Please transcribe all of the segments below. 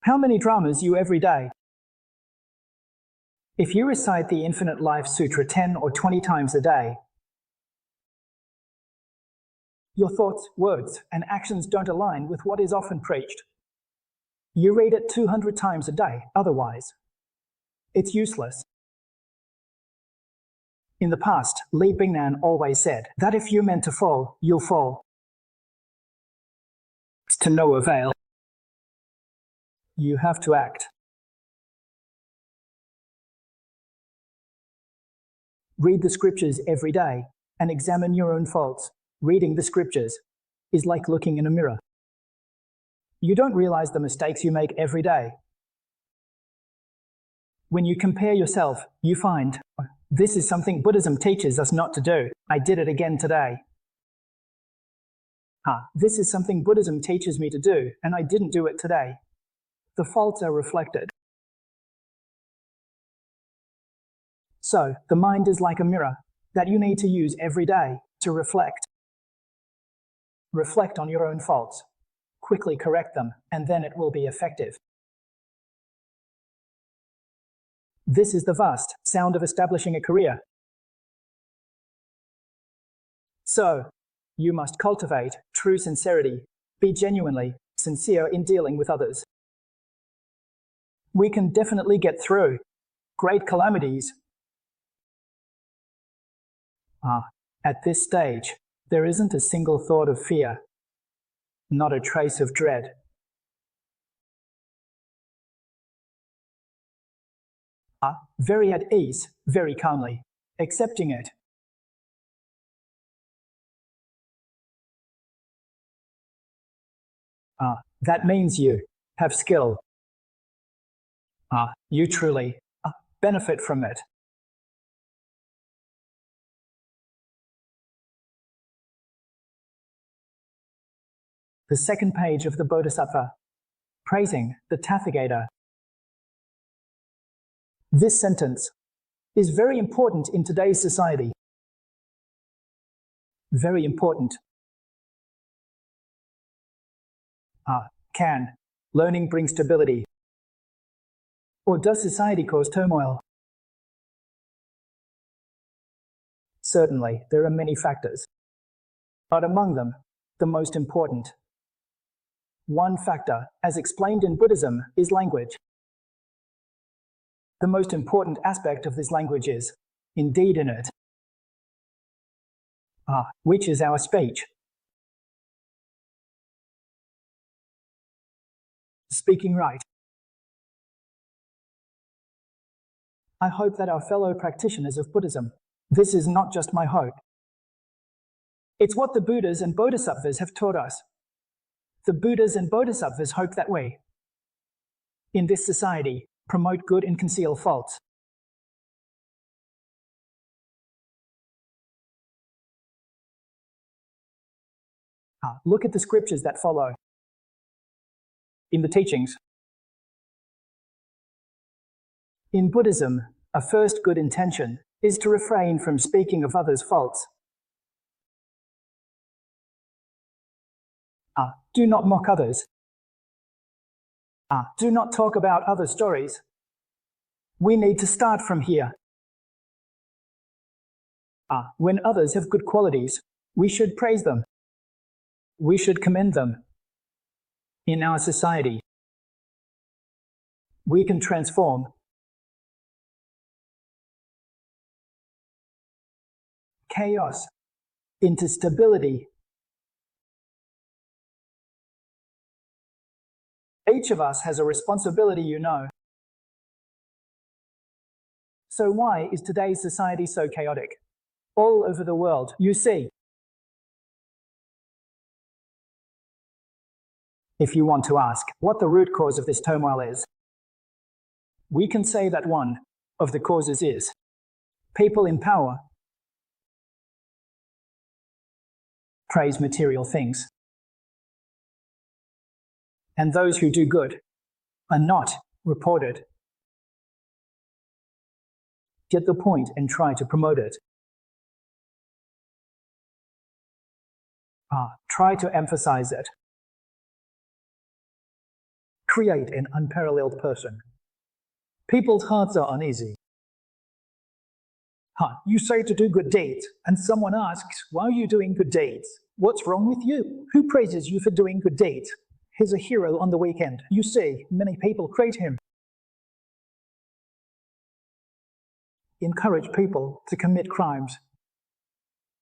How many dramas you every day? If you recite the Infinite Life Sutra 10 or 20 times a day, your thoughts, words, and actions don't align with what is often preached. You read it 200 times a day, otherwise, it's useless. In the past, Li Bingnan always said that if you're meant to fall, you'll fall. It's to no avail. You have to act. Read the scriptures every day and examine your own faults. Reading the scriptures is like looking in a mirror. You don't realize the mistakes you make every day. When you compare yourself, you find, this is something Buddhism teaches us not to do. I did it again today. This is something Buddhism teaches me to do, and I didn't do it today. The faults are reflected. So, the mind is like a mirror that you need to use every day to reflect. Reflect on your own faults, quickly correct them, and then it will be effective. This is the vast sound of establishing a career. So, you must cultivate true sincerity, be genuinely sincere in dealing with others. We can definitely get through great calamities. At this stage, there isn't a single thought of fear, not a trace of dread. Very at ease, very calmly, accepting it. That means you have skill. You truly benefit from it. The second page of the Bodhisattva, praising the Tathagata. This sentence is very important in today's society. Very important. Can learning bring stability? Or does society cause turmoil? Certainly, there are many factors, but among them, the most important. One factor, as explained in Buddhism, is language. The most important aspect of this language is, indeed in it, which is our speech. Speaking right. I hope that our fellow practitioners of Buddhism, this is not just my hope. It's what the Buddhas and Bodhisattvas have taught us. The Buddhas and Bodhisattvas hope that we, in this society, promote good and conceal faults. Look at the scriptures that follow. In the teachings. In Buddhism, a first good intention is to refrain from speaking of others' faults. Do not mock others. Do not talk about other stories. We need to start from here. When others have good qualities, we should praise them. We should commend them. In our society, we can transform chaos into stability. Each of us has a responsibility, you know. So why is today's society so chaotic? All over the world, you see. If you want to ask what the root cause of this turmoil is, we can say that one of the causes is people in power praise material things, and those who do good are not reported. Get the point and try to promote it. Try to emphasize it. create an unparalleled person. People's hearts are uneasy. You say to do good deeds, and someone asks, why are you doing good deeds? What's wrong with you? Who praises you for doing good deeds? He's a hero on the weekend. You see, many people create him. Encourage people to commit crimes.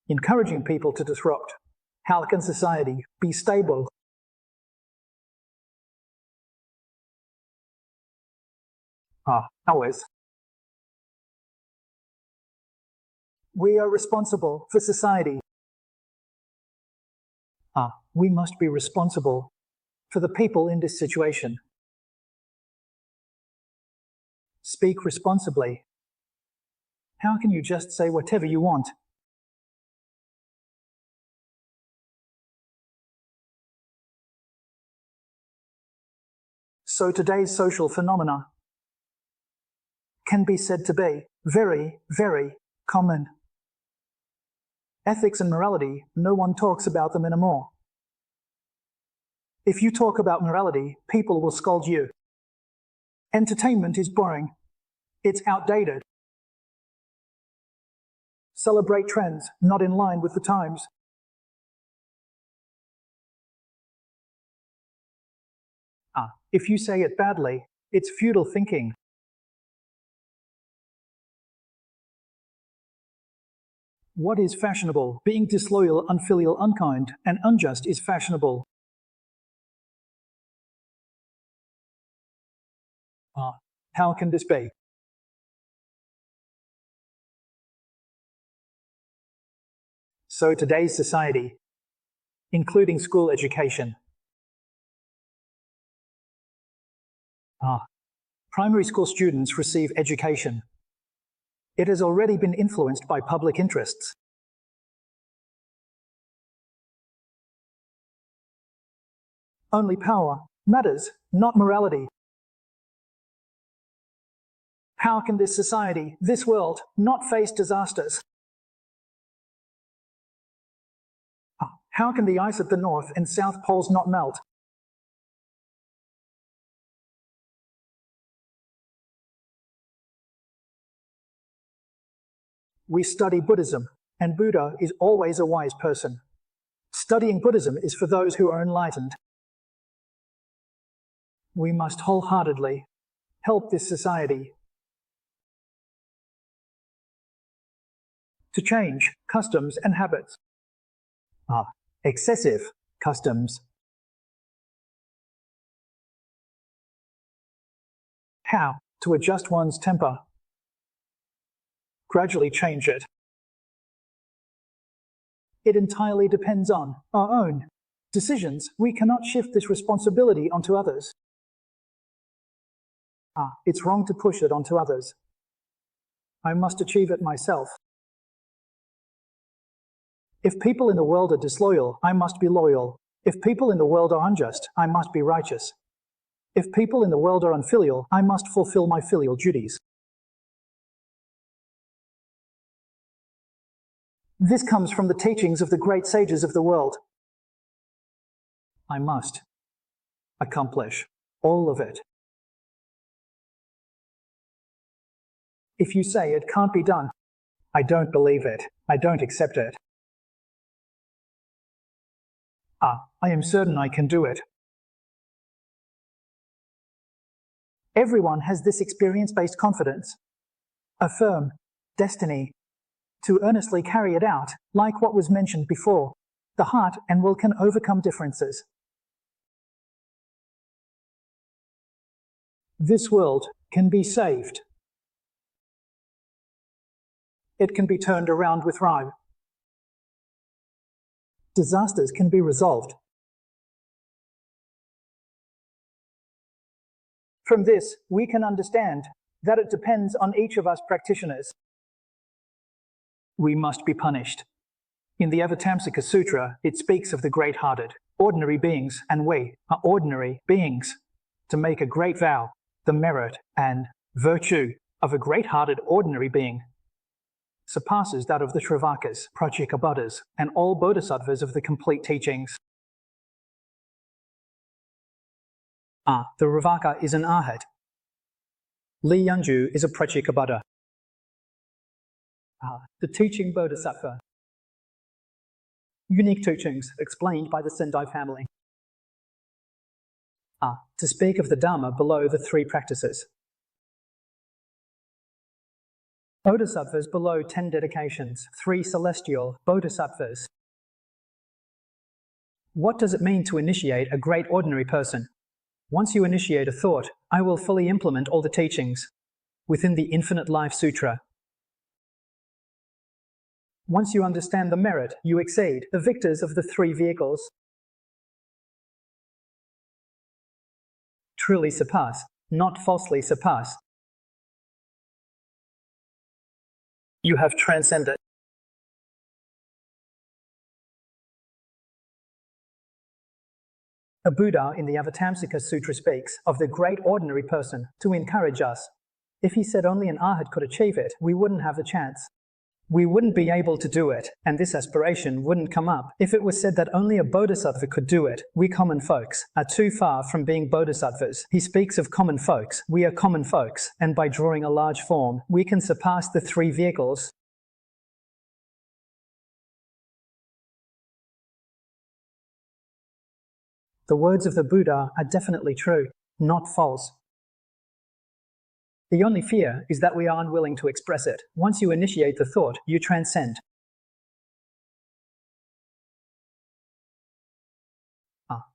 Encouraging people to disrupt. How can society be stable? Always. We are responsible for society. We must be responsible for the people in this situation. Speak responsibly. How can you just say whatever you want? So today's social phenomena can be said to be very, very common. Ethics and morality, no one talks about them anymore. If you talk about morality, people will scold you. Entertainment is boring. It's outdated. Celebrate trends not in line with the times. If you say it badly, it's feudal thinking. What is fashionable? Being disloyal, unfilial, unkind, and unjust is fashionable. How can this be? So today's society, including school education. Primary school students receive education. It has already been influenced by public interests. Only power matters, not morality. How can this society, this world, not face disasters? How can the ice at the North and South Poles not melt? We study Buddhism, and Buddha is always a wise person. Studying Buddhism is for those who are enlightened. We must wholeheartedly help this society to change customs and habits. Excessive customs. How to adjust one's temper. Gradually change it. It entirely depends on our own decisions. We cannot shift this responsibility onto others. It's wrong to push it onto others. I must achieve it myself. If people in the world are disloyal, I must be loyal. If people in the world are unjust, I must be righteous. If people in the world are unfilial, I must fulfill my filial duties. This comes from the teachings of the great sages of the world. I must accomplish all of it. If you say it can't be done, I don't believe it. I don't accept it. I am certain I can do it. Everyone has this experience-based confidence, a firm destiny to earnestly carry it out, like what was mentioned before. The heart and will can overcome differences. This world can be saved. It can be turned around with rhyme. Disasters can be resolved. From this, we can understand that it depends on each of us practitioners. We must be punished. In the Avatamsaka Sutra, it speaks of the great-hearted, ordinary beings, and we are ordinary beings. To make a great vow, the merit and virtue of a great-hearted ordinary being surpasses that of the Shravakas, Pratyekabuddhas, and all bodhisattvas of the complete teachings. The Ravaka is an Arhat. Li Yunju is a Prachikabada. The teaching Bodhisattva. Unique teachings explained by the Sendai family. To speak of the Dharma below the three practices. Bodhisattvas below 10 dedications, 3 celestial Bodhisattvas. What does it mean to initiate a great ordinary person? Once you initiate a thought, I will fully implement all the teachings within the Infinite Life Sutra. Once you understand the merit, you exceed the victors of the 3 vehicles. Truly surpass, not falsely surpass. You have transcended. A Buddha in the Avatamsaka Sutra speaks of the great ordinary person to encourage us. If he said only an Arhat could achieve it, we wouldn't have the chance. We wouldn't be able to do it, and this aspiration wouldn't come up. If it was said that only a Bodhisattva could do it, we common folks are too far from being Bodhisattvas. He speaks of common folks. We are common folks, and by drawing a large form, we can surpass the 3 vehicles. The words of the Buddha are definitely true, not false. The only fear is that we are unwilling to express it. Once you initiate the thought, you transcend.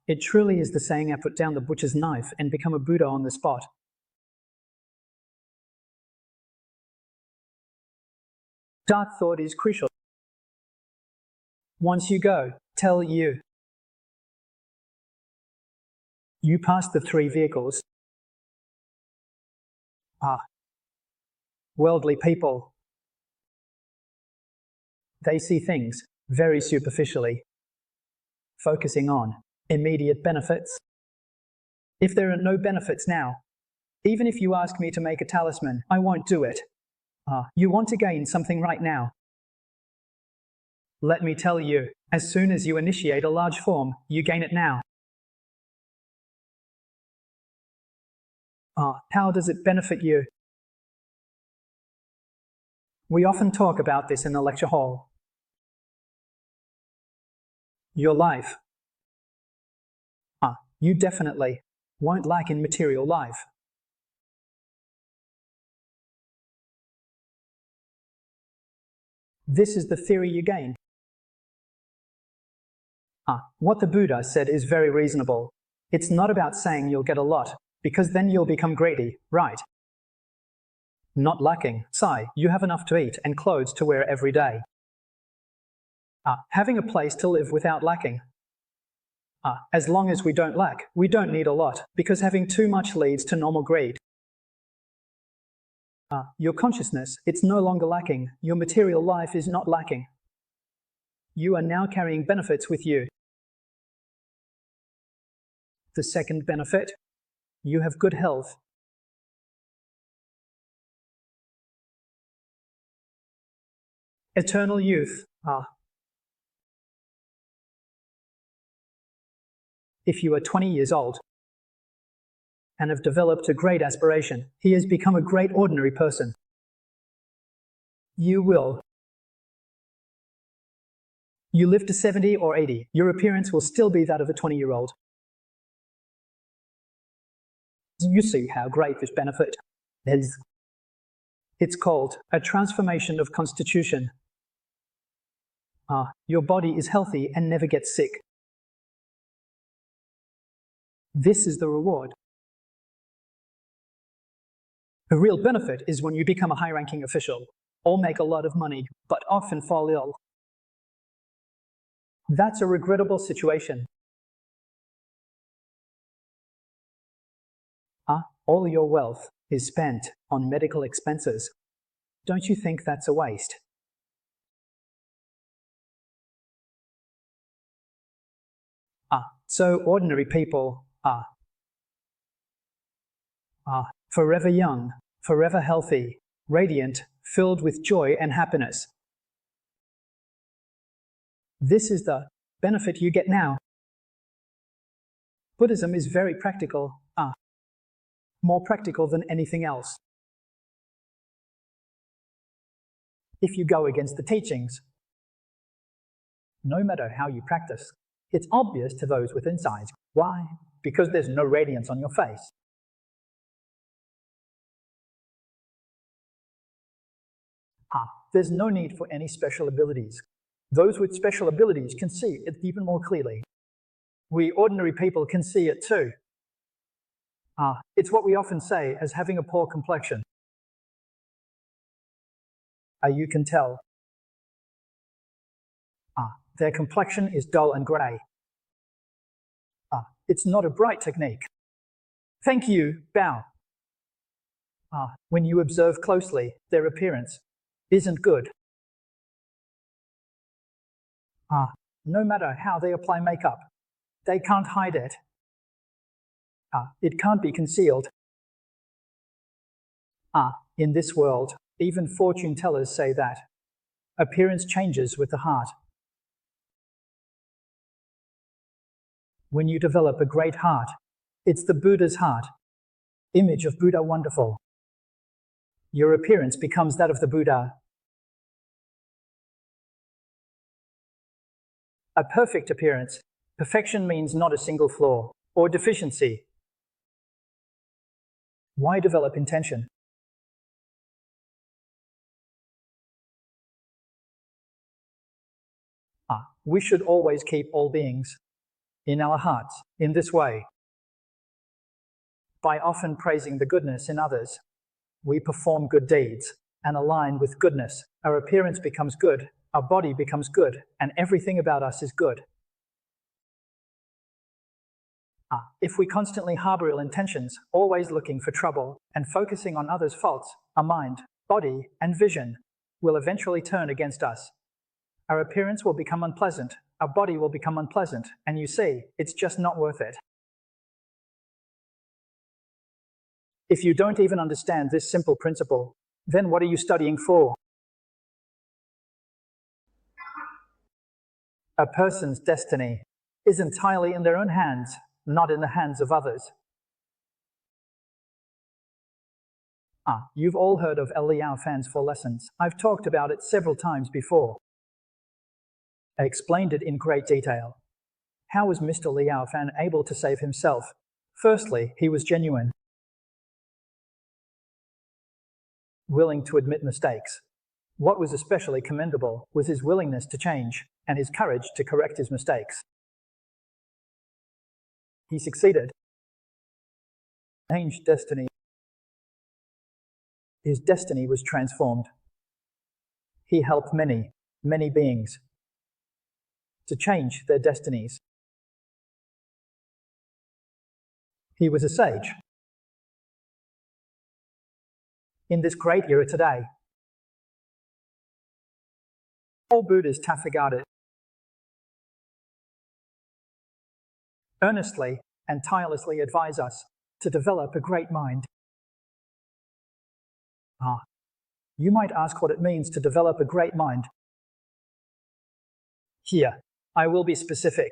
It truly is the saying, I put down the butcher's knife and become a Buddha on the spot. Dark thought is crucial. Once you go, tell you. You pass the 3 vehicles. Worldly people. They see things very superficially, focusing on immediate benefits. If there are no benefits now, even if you ask me to make a talisman, I won't do it. You want to gain something right now. Let me tell you, as soon as you initiate a large form, you gain it now. How does it benefit you? We often talk about this in the lecture hall. Your life. You definitely won't lack in material life. This is the theory you gain. What the Buddha said is very reasonable. It's not about saying you'll get a lot, because then you'll become greedy, right? Not lacking, you have enough to eat and clothes to wear every day. Having a place to live without lacking. As long as we don't lack, we don't need a lot, because having too much leads to normal greed. Your consciousness, it's no longer lacking. Your material life is not lacking. You are now carrying benefits with you. The second benefit, you have good health. Eternal youth. If you are 20 years old and have developed a great aspiration, he has become a great ordinary person. You live to 70 or 80, your appearance will still be that of a 20-year-old. Do you see how great this benefit is? It's called a transformation of constitution. Your body is healthy and never gets sick. This is the reward. The real benefit is when you become a high-ranking official, or make a lot of money, but often fall ill. That's a regrettable situation. All your wealth is spent on medical expenses. Don't you think that's a waste? So ordinary people are forever young, forever healthy, radiant, filled with joy and happiness. This is the benefit you get now. Buddhism is very practical. are more practical than anything else. If you go against the teachings, no matter how you practice, it's obvious to those with insights. Why? Because there's no radiance on your face. There's no need for any special abilities. Those with special abilities can see it even more clearly. We ordinary people can see it too. It's what we often say as having a poor complexion. You can tell. Their complexion is dull and grey. It's not a bright technique. Thank you, bow. When you observe closely, their appearance isn't good. No matter how they apply makeup, they can't hide it. It can't be concealed. In this world, even fortune tellers say that appearance changes with the heart. When you develop a great heart, it's the Buddha's heart, image of Buddha wonderful. Your appearance becomes that of the Buddha. A perfect appearance. Perfection means not a single flaw or deficiency. Why develop intention? We should always keep all beings in our hearts in this way. By often praising the goodness in others, we perform good deeds and align with goodness. Our appearance becomes good, our body becomes good, and everything about us is good. If we constantly harbor ill intentions, always looking for trouble, and focusing on others' faults, our mind, body, and vision will eventually turn against us. Our appearance will become unpleasant, our body will become unpleasant, and you see, it's just not worth it. If you don't even understand this simple principle, then what are you studying for? A person's destiny is entirely in their own hands, not in the hands of others. You've all heard of Liao Fan's 4 lessons. I've talked about it several times before. I explained it in great detail. How was Mr. Liao Fan able to save himself? Firstly, he was genuine, willing to admit mistakes. What was especially commendable was his willingness to change and his courage to correct his mistakes. He succeeded. Changed destiny. His destiny was transformed. He helped many, many beings to change their destinies. He was a sage. In this great era today, all Buddhas Tathagata earnestly and tirelessly advise us to develop a great mind. You might ask what it means to develop a great mind. Here, I will be specific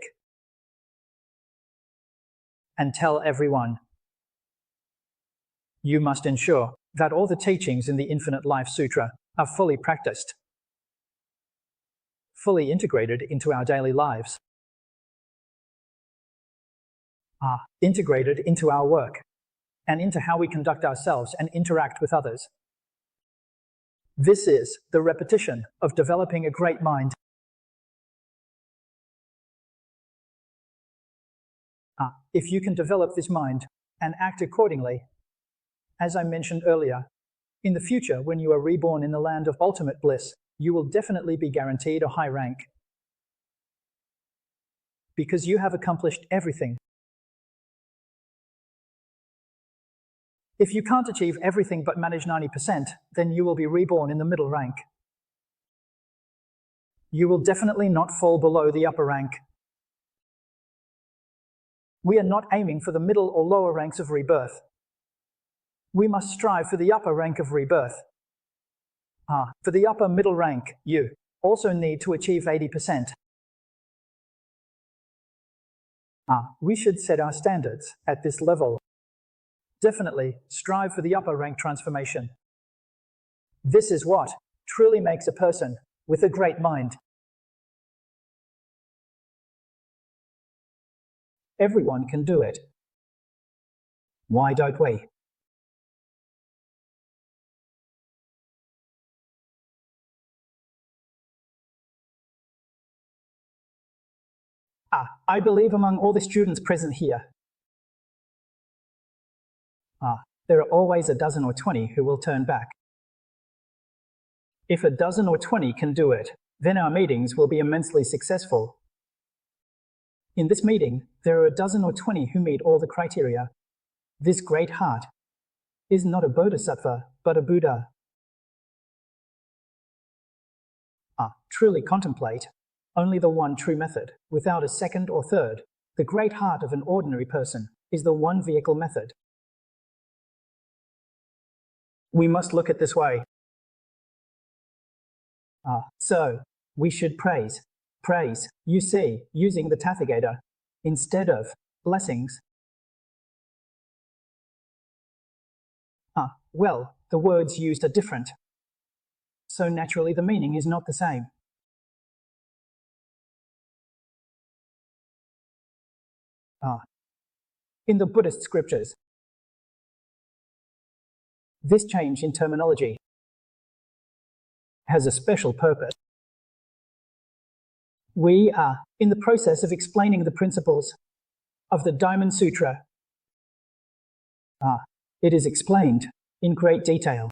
and tell everyone. You must ensure that all the teachings in the Infinite Life Sutra are fully practiced, fully integrated into our daily lives, integrated into our work, and into how we conduct ourselves and interact with others. This is the repetition of developing a great mind. If you can develop this mind and act accordingly, as I mentioned earlier, in the future when you are reborn in the land of ultimate bliss, you will definitely be guaranteed a high rank. Because you have accomplished everything. If you can't achieve everything but manage 90%, then you will be reborn in the middle rank. You will definitely not fall below the upper rank. We are not aiming for the middle or lower ranks of rebirth. We must strive for the upper rank of rebirth. For the upper middle rank, you also need to achieve 80%. We should set our standards at this level. Definitely strive for the upper rank transformation. This is what truly makes a person with a great mind. Everyone can do it. Why don't we? I believe among all the students present here, there are always a dozen or 20 who will turn back. If a dozen or 20 can do it, then our meetings will be immensely successful. In this meeting, there are a dozen or 20 who meet all the criteria. This great heart is not a bodhisattva, but a Buddha. Truly contemplate only the one true method, without a second or third. The great heart of an ordinary person is the one vehicle method. We must look at this way. So, we should praise, you see, using the Tathagata instead of blessings. Well, the words used are different. So naturally the meaning is not the same. In the Buddhist scriptures, this change in terminology has a special purpose. We are in the process of explaining the principles of the Diamond Sutra. It is explained in great detail.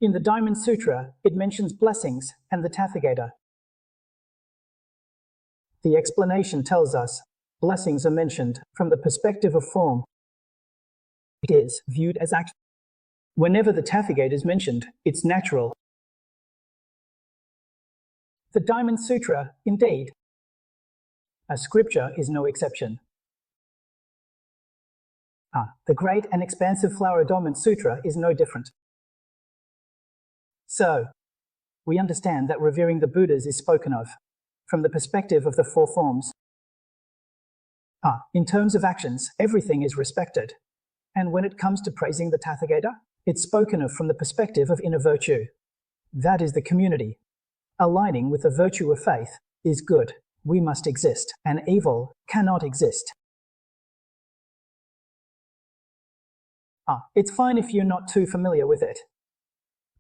In the Diamond Sutra, it mentions blessings and the Tathagata. The explanation tells us blessings are mentioned from the perspective of form. It is viewed as action. Whenever the Tathagata is mentioned, it's natural. The Diamond Sutra, indeed, a scripture is no exception. The great and expansive Flower Adornment Sutra is no different. So, we understand that revering the Buddhas is spoken of from the perspective of the four forms. In terms of actions, everything is respected. And when it comes to praising the Tathagata, it's spoken of from the perspective of inner virtue. That is the community. Aligning with the virtue of faith is good. We must exist, and evil cannot exist. It's fine if you're not too familiar with it.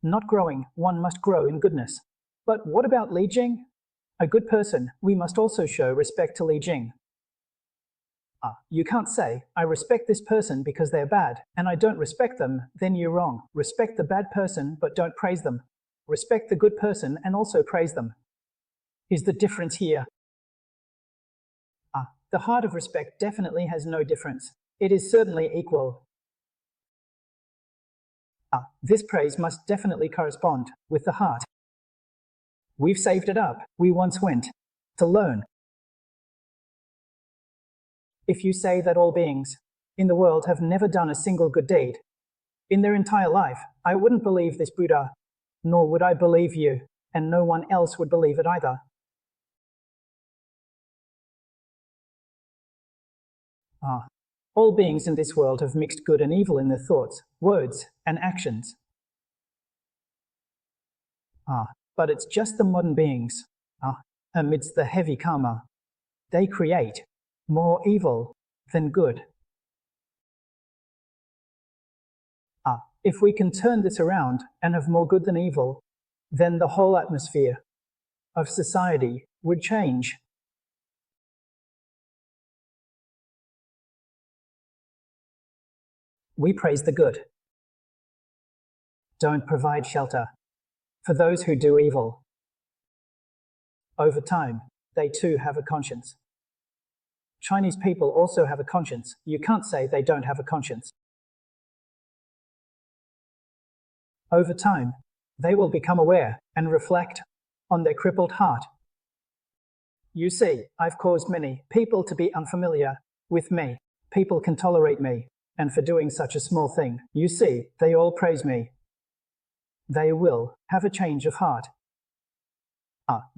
Not growing, one must grow in goodness. But what about Li Jing? A good person, we must also show respect to Li Jing. You can't say, I respect this person because they're bad, and I don't respect them, then you're wrong. Respect the bad person, but don't praise them. Respect the good person and also praise them. Is the difference here? The heart of respect definitely has no difference. It is certainly equal. This praise must definitely correspond with the heart. We've saved it up. We once went to learn. If you say that all beings in the world have never done a single good deed in their entire life, I wouldn't believe this Buddha, nor would I believe you, and no one else would believe it either. All beings in this world have mixed good and evil in their thoughts, words, and actions. But it's just the modern beings, amidst the heavy karma, they create more evil than good. If we can turn this around and have more good than evil, then the whole atmosphere of society would change. We praise the good. Don't provide shelter for those who do evil. Over time, they too have a conscience. Chinese people also have a conscience. You can't say they don't have a conscience. Over time, they will become aware and reflect on their crippled heart. You see, I've caused many people to be unfamiliar with me. People can tolerate me, and for doing such a small thing, you see, they all praise me. They will have a change of heart.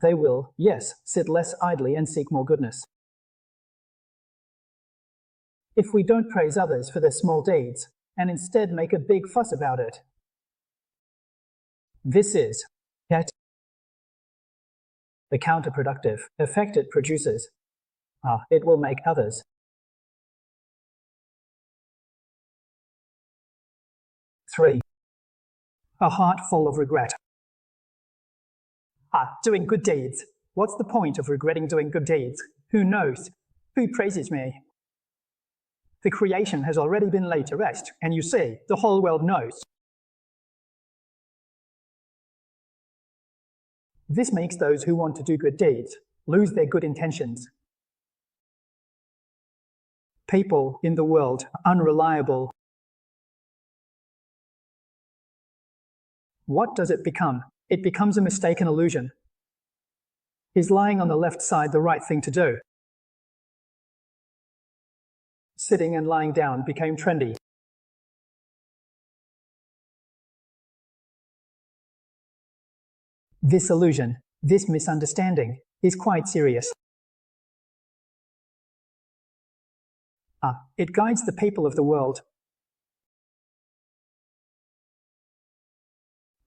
They will, yes, sit less idly and seek more goodness. if we don't praise others for their small deeds and instead make a big fuss about it. This is, yet, the counterproductive effect it produces. It will make others. 3. A heart full of regret. Doing good deeds. What's the point of regretting doing good deeds? Who knows? Who praises me? The creation has already been laid to rest, and you see, the whole world knows. This makes those who want to do good deeds lose their good intentions. People in the world are unreliable. What does it become? It becomes a mistaken illusion. Is lying on the left side the right thing to do? Sitting and lying down became trendy. This illusion, this misunderstanding, is quite serious. It guides the people of the world.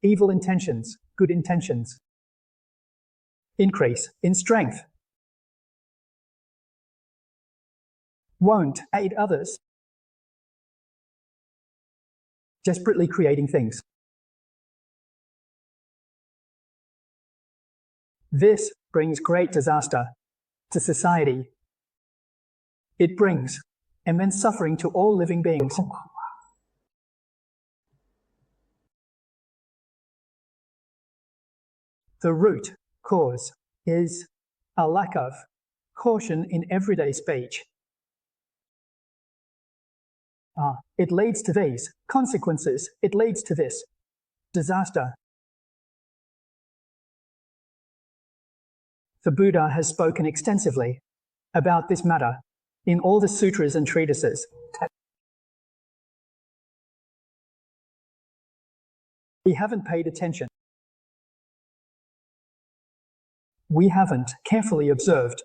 Evil intentions, good intentions. Increase in strength. Won't aid others. Desperately creating things. This brings great disaster to society. It brings immense suffering to all living beings. The root cause is a lack of caution in everyday speech. It leads to these consequences. It leads to this disaster. The Buddha has spoken extensively about this matter in all the sutras and treatises. We haven't paid attention. We haven't carefully observed.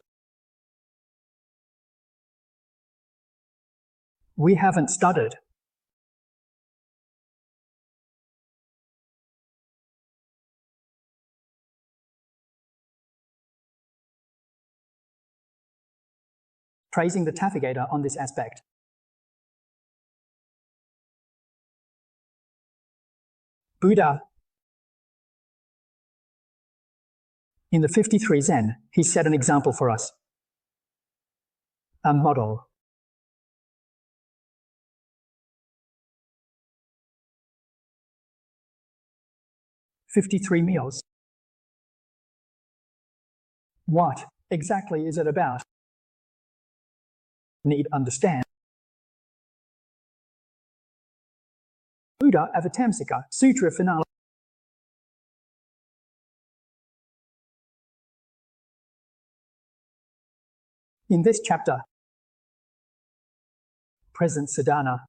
We haven't studied. Praising the Tathagata on this aspect. Buddha, in the 53 Zen, he set an example for us. A model. "53 meals. What exactly is it about? Need understand. Buddha Avatamsika, Sutra Finale. In this chapter, present Siddhana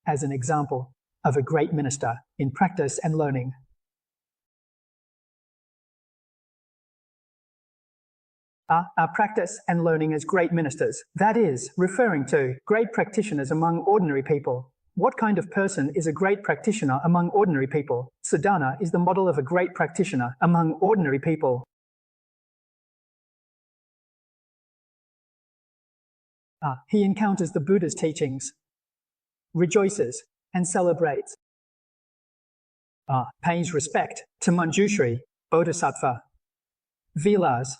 as an example of a great minister in practice and learning. Our practice and learning as great ministers, that is, referring to great practitioners among ordinary people. What kind of person is a great practitioner among ordinary people? Siddhana is the model of a great practitioner among ordinary people. He encounters the Buddha's teachings, rejoices and celebrates, pays respect to Manjushri, Bodhisattva, Vilas.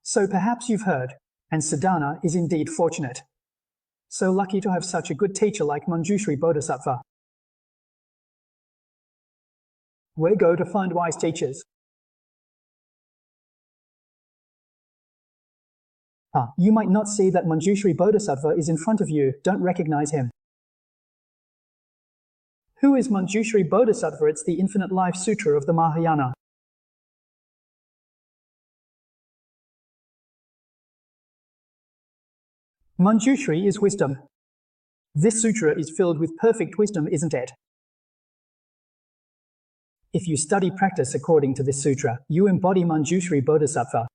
So perhaps you've heard, and Siddhana is indeed fortunate. So lucky to have such a good teacher like Manjushri Bodhisattva. Where go to find wise teachers? You might not see that Manjushri Bodhisattva is in front of you, don't recognize him. Who is Manjushri Bodhisattva? It's the Infinite Life Sutra of the Mahayana. Manjushri is wisdom. This sutra is filled with perfect wisdom, isn't it? If you study practice according to this sutra, you embody Manjushri Bodhisattva.